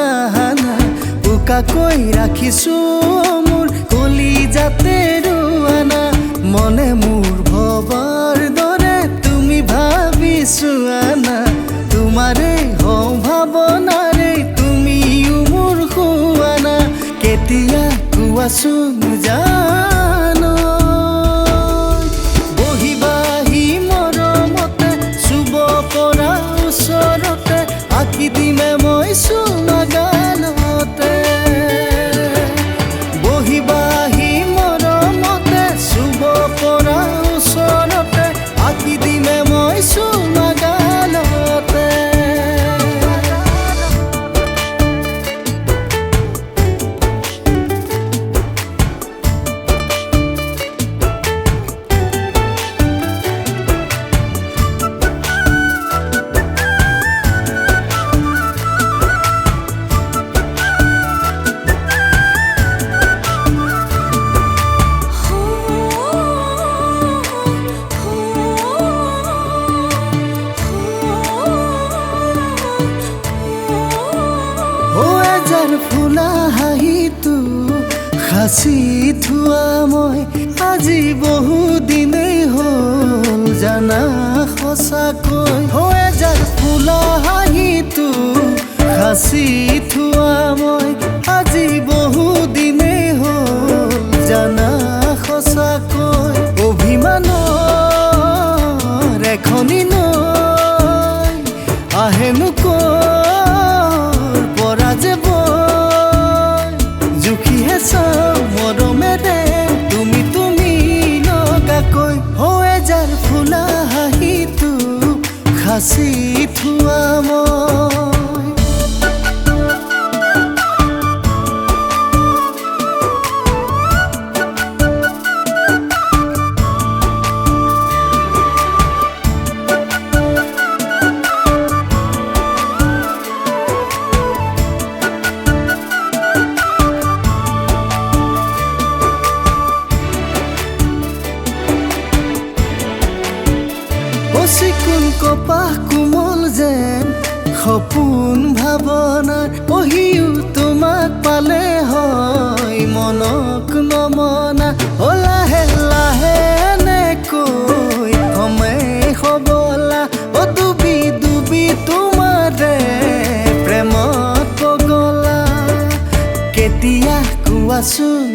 আহানা উকাকৈ ৰাখিছো মোৰ কলিজাতে ৰুৱানা মনে মোৰ ভবাৰ দৰে তুমি ভাবিছো আনা তোমাৰে ভাৱনাৰে তুমিও মোৰ খুৱানা কেতিয়া কোৱাচোন জানো বহিবাহি মৰমতে চুব পৰা ওচৰতে আঁকি দিমে মই চুমাগালতে বহিবাহি মৰমতে চুব পৰা ওচৰতে আঁকি দিমে মই চুমাগালতে ফুলা হাঁহিটো সাঁচি থোৱা মই আজি বহু দিনেই হ'ল জানা সঁচাকৈ হৈ যাৰ ফুলা হাঁহিটো সাঁচি থোৱা মই আজি বহু দিনেই হ'ল জানা সঁচাকৈ অভিমানৰ এখনি নৈ আহেনো পৰা যে জুখিহে চাওঁ মৰমেৰে তুমি নগাকৈ হৈ যাৰ ফুলা হাঁহিটো সাঁচি থোৱা মই চিকুণ কপাহ কোমল যেন সপোন ভাৱনাৰ পঢ়িও তোমাক পালে হয় মনক নমনা লাহে লাহে এনেকৈ সময় হবলা ডুবি ডুবি তোমাৰে প্ৰেমত পগলা কেতিয়া কোৱাচোন